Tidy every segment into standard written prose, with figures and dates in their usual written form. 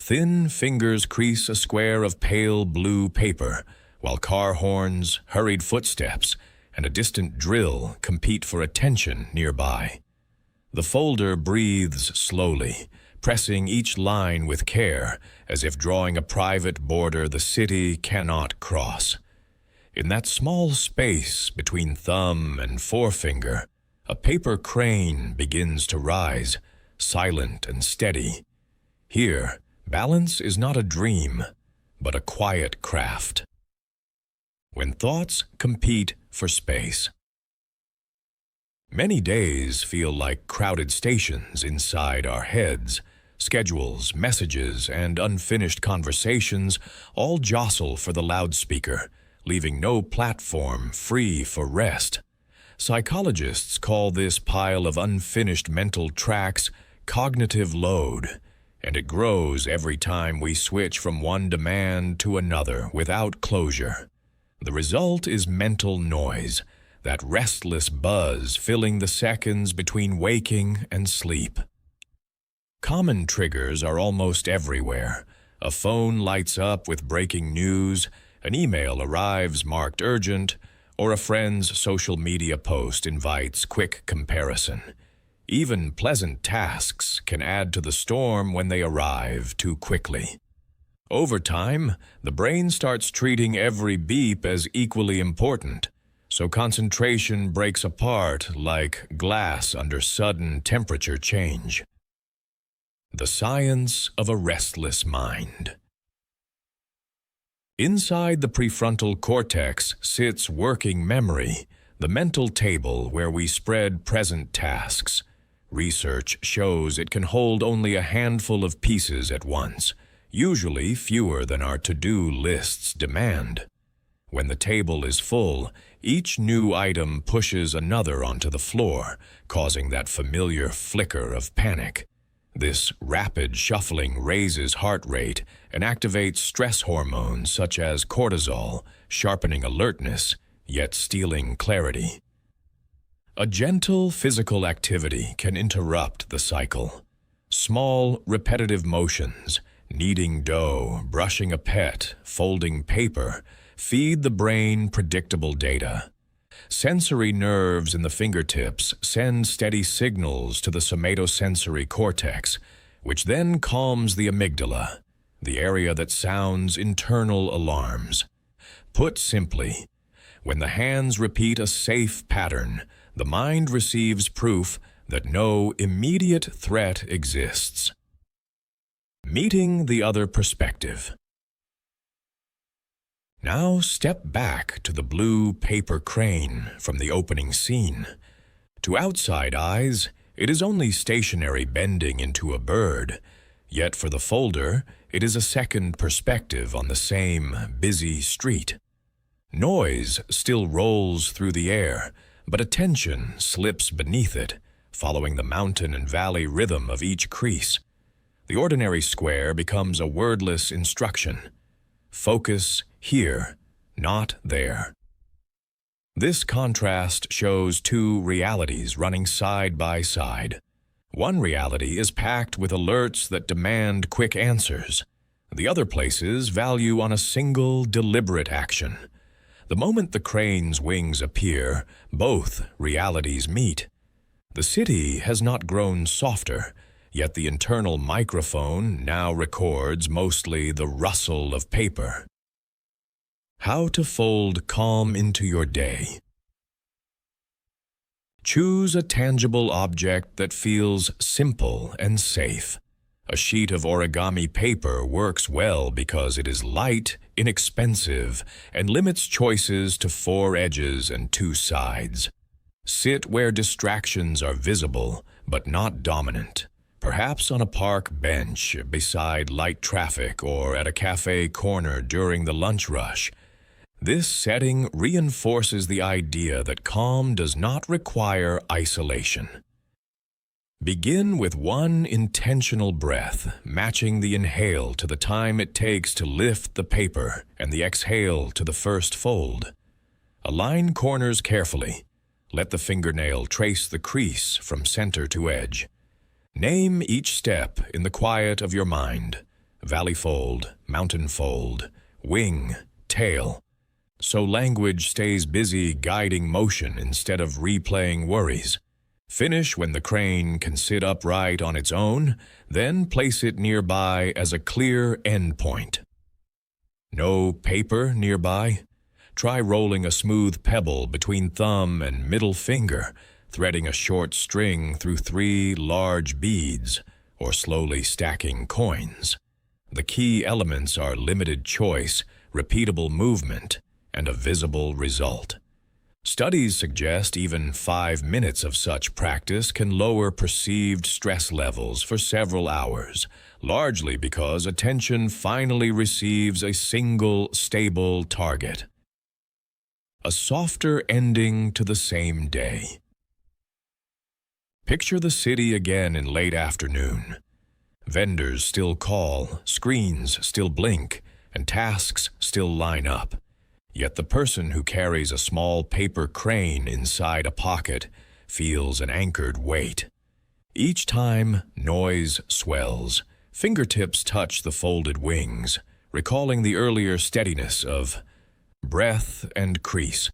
Thin fingers crease a square of pale blue paper, while car horns, hurried footsteps, and a distant drill compete for attention nearby. The folder breathes slowly, pressing each line with care, as if drawing a private border the city cannot cross. In that small space between thumb and forefinger, a paper crane begins to rise, silent and steady. Here, balance is not a dream, but a quiet craft. When thoughts compete for space. Many days feel like crowded stations inside our heads. Schedules, messages, and unfinished conversations all jostle for the loudspeaker, leaving no platform free for rest. Psychologists call this pile of unfinished mental tracks cognitive load, and it grows every time we switch from one demand to another without closure. The result is mental noise, that restless buzz filling the seconds between waking and sleep. Common triggers are almost everywhere. A phone lights up with breaking news, an email arrives marked urgent, or a friend's social media post invites quick comparison. Even pleasant tasks can add to the storm when they arrive too quickly. Over time, the brain starts treating every beep as equally important, so concentration breaks apart like glass under sudden temperature change. The science of a restless mind. Inside the prefrontal cortex sits working memory, the mental table where we spread present tasks. Research shows it can hold only a handful of pieces at once, usually fewer than our to-do lists demand. When the table is full, each new item pushes another onto the floor, causing that familiar flicker of panic. This rapid shuffling raises heart rate and activates stress hormones such as cortisol, sharpening alertness, yet stealing clarity. A gentle physical activity can interrupt the cycle. Small, repetitive motions, kneading dough, brushing a pet, folding paper, feed the brain predictable data. Sensory nerves in the fingertips send steady signals to the somatosensory cortex, which then calms the amygdala, the area that sounds internal alarms. Put simply, when the hands repeat a safe pattern, the mind receives proof that no immediate threat exists. Meeting the other perspective. Now step back to the blue paper crane from the opening scene. To outside eyes, it is only stationary bending into a bird, yet for the folder, it is a second perspective on the same busy street. Noise still rolls through the air, but attention slips beneath it, following the mountain and valley rhythm of each crease. The ordinary square becomes a wordless instruction. Focus here, not there. This contrast shows two realities running side by side. One reality is packed with alerts that demand quick answers. The other places value on a single, deliberate action. The moment the crane's wings appear, both realities meet. The city has not grown softer, yet the internal microphone now records mostly the rustle of paper. How to fold calm into your day. Choose a tangible object that feels simple and safe. A sheet of origami paper works well because it is light, inexpensive, and limits choices to 4 edges and 2 sides. Sit where distractions are visible, but not dominant. Perhaps on a park bench beside light traffic or at a cafe corner during the lunch rush. This setting reinforces the idea that calm does not require isolation. Begin with one intentional breath, matching the inhale to the time it takes to lift the paper and the exhale to the first fold. Align corners carefully. Let the fingernail trace the crease from center to edge. Name each step in the quiet of your mind. valley fold, mountain fold, wing, tail. So language stays busy guiding motion instead of replaying worries. Finish when the crane can sit upright on its own, then place it nearby as a clear endpoint. No paper nearby? Try rolling a smooth pebble between thumb and middle finger, threading a short string through 3 large beads, or slowly stacking coins. The key elements are limited choice, repeatable movement, and a visible result. Studies suggest even 5 minutes of such practice can lower perceived stress levels for several hours, largely because attention finally receives a single, stable target. A softer ending to the same day. Picture the city again in late afternoon. Vendors still call, screens still blink, and tasks still line up. Yet the person who carries a small paper crane inside a pocket feels an anchored weight. Each time, noise swells. Fingertips touch the folded wings, recalling the earlier steadiness of breath and crease.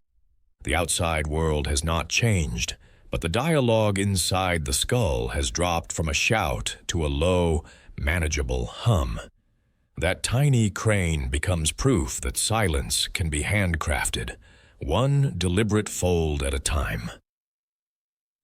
The outside world has not changed, but the dialogue inside the skull has dropped from a shout to a low, manageable hum. That tiny crane becomes proof that silence can be handcrafted, one deliberate fold at a time.